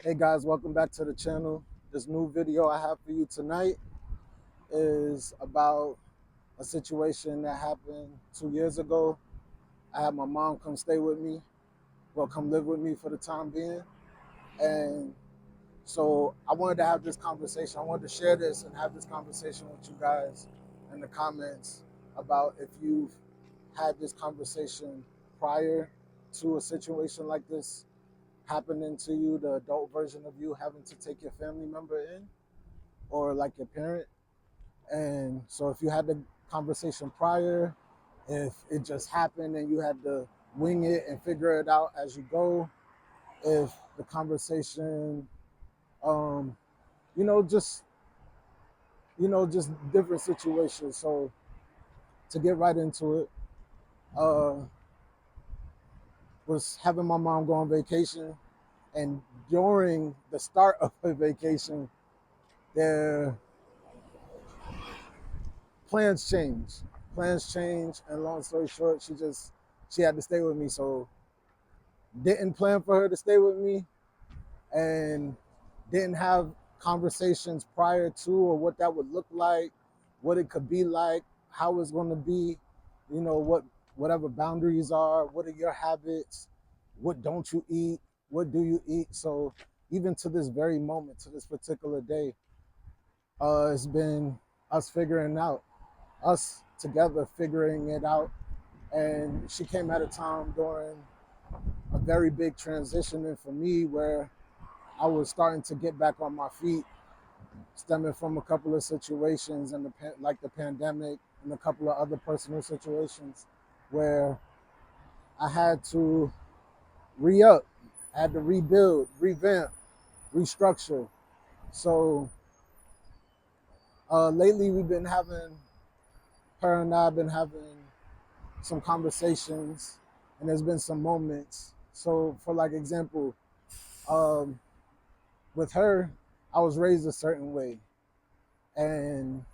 Hey guys, welcome back to the channel. This new video I have for you tonight is about a situation that happened 2 years ago. I had my mom come stay with me, come live with me for the time being. And so I wanted to have this conversation. I wanted to share this and have this conversation with you guys in the comments about if you've had this conversation prior to a situation like this happening to you, the adult version of you having to take your family member in or like your parent. And so if you had the conversation prior, if it just happened and you had to wing it and figure it out as you go, if the conversation, um, you know, just, just different situations. So to get right into it, uh, was having my mom go on vacation. And during the start of her vacation, their plans changed. Plans changed, and long story short, she had to stay with me. So didn't plan for her to stay with me, and didn't have conversations prior to or what that would look like, what it could be like, how it's going to be, whatever boundaries are, what are your habits, what don't you eat, what do you eat. So even to this very moment, to this particular day, it's been us figuring out, us together figuring it out. And she came at a time during a very big transition for me where I was starting to get back on my feet, stemming from a couple of situations and like the pandemic and a couple of other personal situations where I had to re-up, I had to rebuild, revamp, restructure. So lately her and I have been having some conversations, and there's been some moments. So for like example, um, with her, I was raised a certain way, and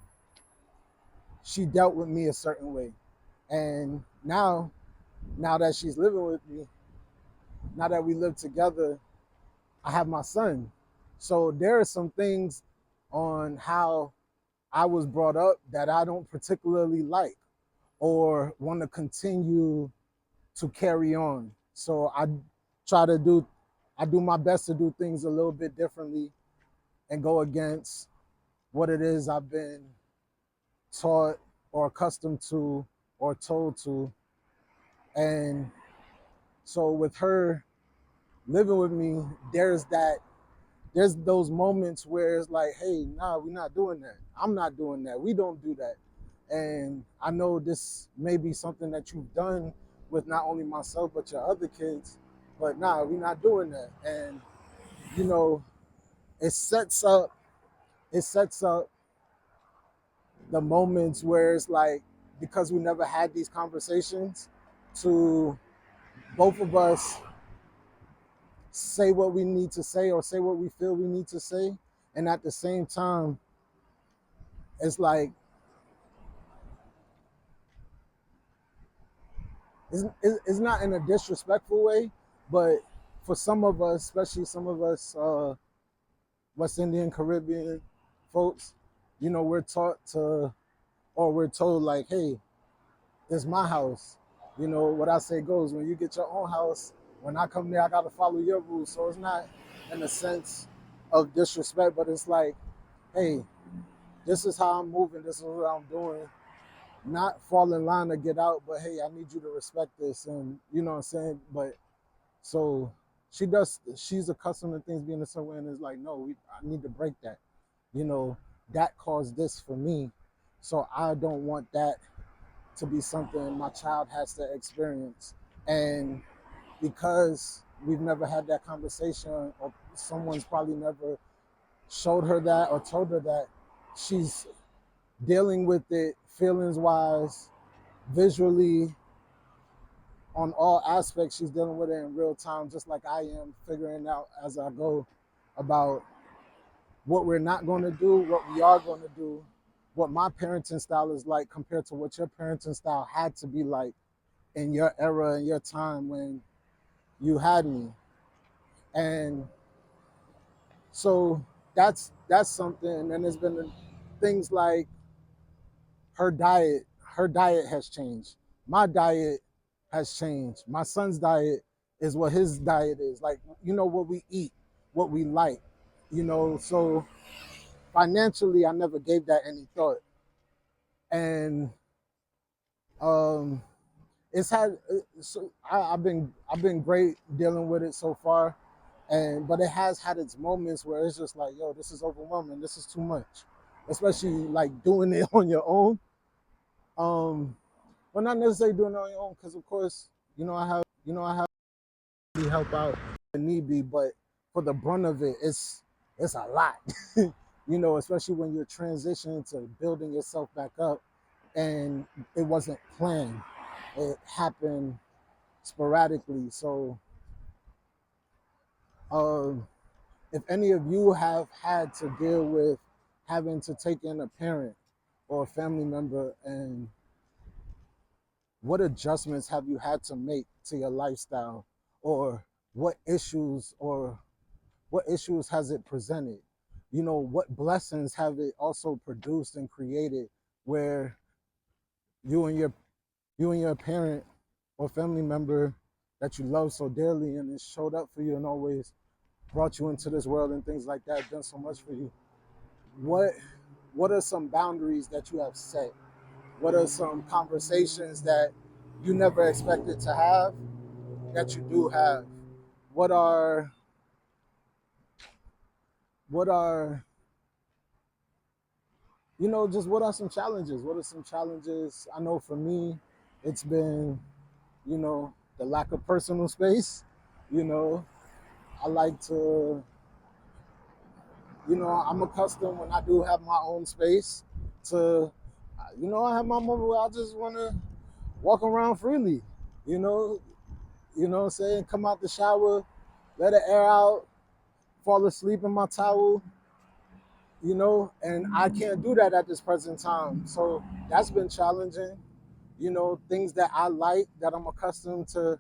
she dealt with me a certain way. And now that she's living with me, now that we live together, I have my son. So there are some things on how I was brought up that I don't particularly like or want to continue to carry on. So try to do I do my best to do things a little bit differently and go against what it is I've been taught or accustomed to or told to. And so with her living with me, there's those moments where it's like, hey, nah, we're not doing that. I'm not doing that. We don't do that. And I know this may be something that you've done with not only myself but your other kids, but nah, we're not doing that. And you know, it sets up it sets up the moments where it's like, because we never had these conversations, to both of us say what we need to say or say what we feel we need to say. And at the same time, it's like, it's not in a disrespectful way, but for some of us, especially some of us West Indian, Caribbean folks, we're taught to, or we're told like, hey, this is my house. What I say goes. When you get your own house, when I come there, I got to follow your rules. So it's not in a sense of disrespect, but it's like, hey, this is how I'm moving. This is what I'm doing. Not fall in line to get out, but hey, I need you to respect this. And you know what I'm saying? But so she's accustomed to things being a certain way, and it's like, no, I need to break that. That caused this for me. So I don't want that to be something my child has to experience. And because we've never had that conversation, or someone's probably never showed her that or told her that, she's dealing with it feelings wise, visually, on all aspects. She's dealing with it in real time, just like I am, figuring out as I go about what we're not going to do, what we are going to do, what my parenting style is like compared to what your parenting style had to be like in your era, in your time when you had me. And So that's something. And then there's been things like her diet has changed. My diet has changed. My son's diet is what his diet is. Like, what we eat, what we like, so financially I never gave that any thought. And um it's had so I've been great dealing with it so far. And but it has had its moments where it's just like, yo, this is overwhelming, this is too much, especially like doing it on your own. um Well, not necessarily doing it on your own, because of course, I have to help out if need be, but for the brunt of it, it's a lot, especially when you're transitioning to building yourself back up, and it wasn't planned; it happened sporadically. So, um, if any of you have had to deal with having to take in a parent or a family member, and what adjustments have you had to make to your lifestyle, or what issues or what issues has it presented, what blessings have it also produced and created, where you and your parent or family member that you love so dearly and it showed up for you and always brought you into this world and things like that, done so much for you. What are some boundaries that you have set? What are some conversations that you never expected to have that you do have? What are what are just what are some challenges? What are some challenges? I know for me, it's been, the lack of personal space. You know, I like to, I'm accustomed when I do have my own space to, I have my moment where I just want to walk around freely. You know, what I'm saying? Come out the shower, let the air out, fall asleep in my towel, and I can't do that at this present time. So that's been challenging. Things that I like, that I'm accustomed to,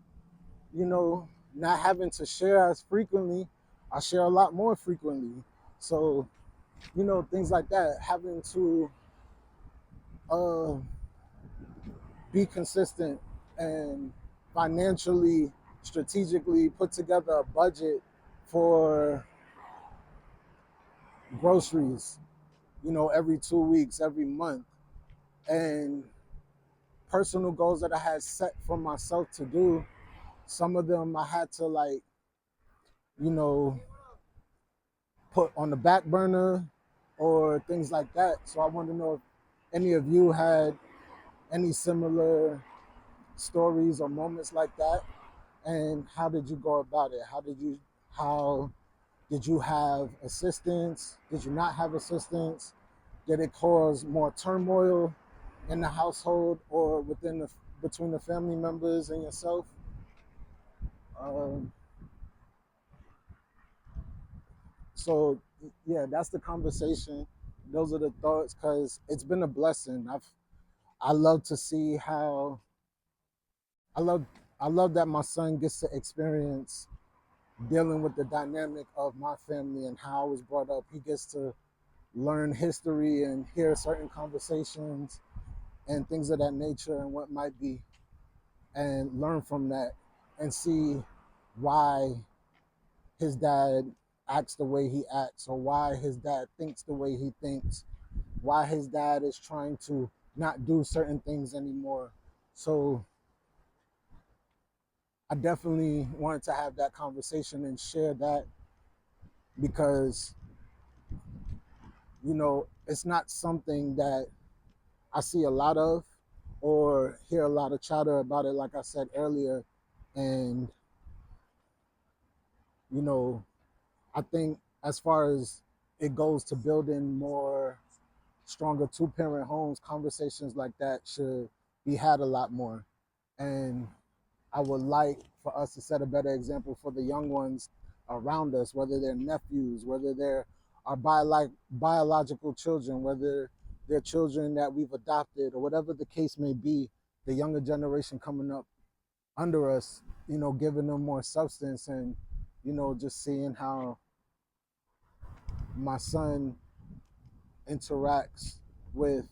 not having to share as frequently, I share a lot more frequently. So, things like that, having to uh, be consistent and financially, strategically put together a budget for groceries, every 2 weeks, every month. And personal goals that I had set for myself to do, some of them I had to, like, you know, put on the back burner or things like that. So I want to know if any of you had any similar stories or moments like that, and how did you go about it? How did you have assistance? Did you not have assistance? Did it cause more turmoil in the household or between the family members and yourself? Um, so yeah, that's the conversation. Those are the thoughts, because it's been a blessing. I love to see how I love I love that my son gets to experience dealing with the dynamic of my family and how I was brought up. He gets to learn history and hear certain conversations and things of that nature and what might be, and learn from that and see why his dad acts the way he acts, or why his dad thinks the way he thinks, why his dad is trying to not do certain things anymore. So I definitely wanted to have that conversation and share that, because it's not something that I see a lot of or hear a lot of chatter about it, like I said earlier. And you know I think, as far as it goes to building more stronger two-parent homes, conversations like that should be had a lot more. And I would like for us to set a better example for the young ones around us, whether they're nephews, whether they're our biological children, whether they're children that we've adopted, or whatever the case may be, the younger generation coming up under us, giving them more substance, and, just seeing how my son interacts with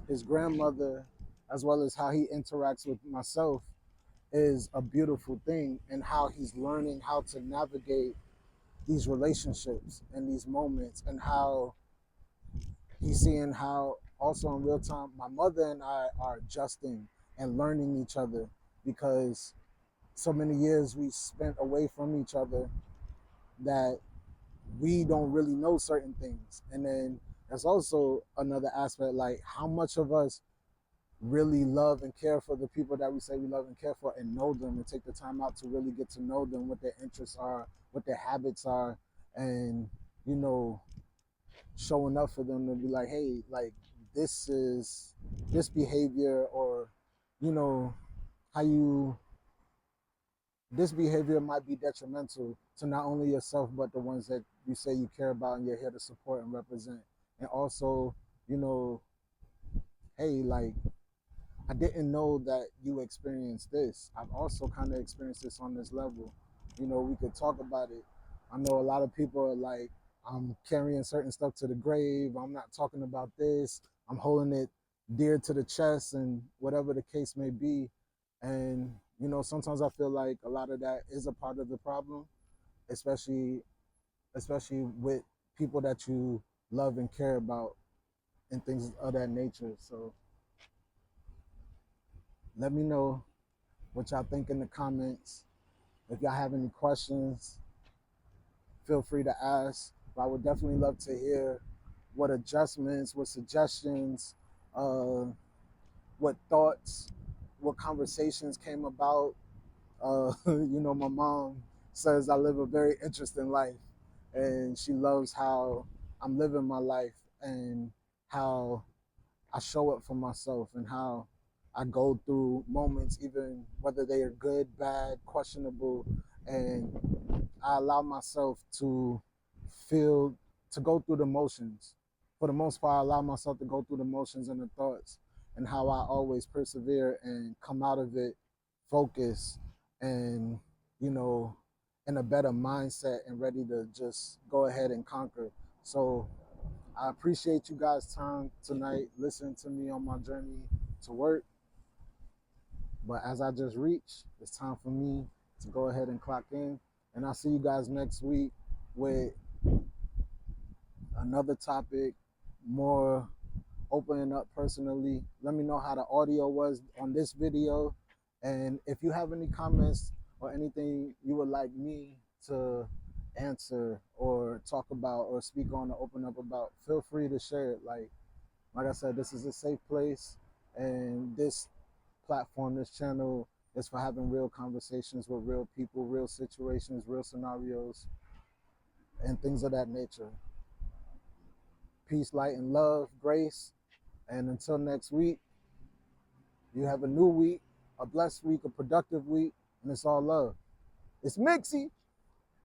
his grandmother, as well as how he interacts with myself, is a beautiful thing, and how he's learning how to navigate these relationships and these moments, and how he's seeing how also in real time my mother and I are adjusting and learning each other, because so many years we spent away from each other that we don't really know certain things. And then there's also another aspect, like how much of us really love and care for the people that we say we love and care for, and know them and take the time out to really get to know them, what their interests are, what their habits are, and you know, showing up for them to be like, hey, like this is this behavior, or you know, how you this behavior might be detrimental to not only yourself but the ones that you say you care about and you're here to support and represent. And also, you know, hey, like I didn't know that you experienced this. I've also kind of experienced this on this level. You know, we could talk about it. I know a lot of people are like, I'm carrying certain stuff to the grave. I'm not talking about this. I'm holding it dear to the chest, and whatever the case may be. And, you know, sometimes I feel like a lot of that is a part of the problem, especially especially with people that you love and care about and things of that nature. So let me know what y'all think in the comments. If y'all have any questions, feel free to ask. But I would definitely love to hear what adjustments, what suggestions, uh, what thoughts, what conversations came about. You know, my mom says I live a very interesting life, and she loves how I'm living my life and how I show up for myself, and how I go through moments, even whether they are good, bad, questionable, and I allow myself to feel, to go through the motions. For the most part, I allow myself to go through the motions and the thoughts, and how I always persevere and come out of it focused and, you know, in a better mindset and ready to just go ahead and conquer. So I appreciate you guys' time tonight listening to me on my journey to work. But as I just reached, it's time for me to go ahead and clock in. And I'll see you guys next week with another topic, more opening up personally. Let me know how the audio was on this video. And if you have any comments or anything you would like me to answer or talk about or speak on or open up about, feel free to share it. Like I said, this is a safe place, and this platform, this channel is for having real conversations with real people, real situations, real scenarios, and things of that nature. Peace, light, and love, grace. And until next week, you have a new week, a blessed week, a productive week, and it's all love. It's Mixie.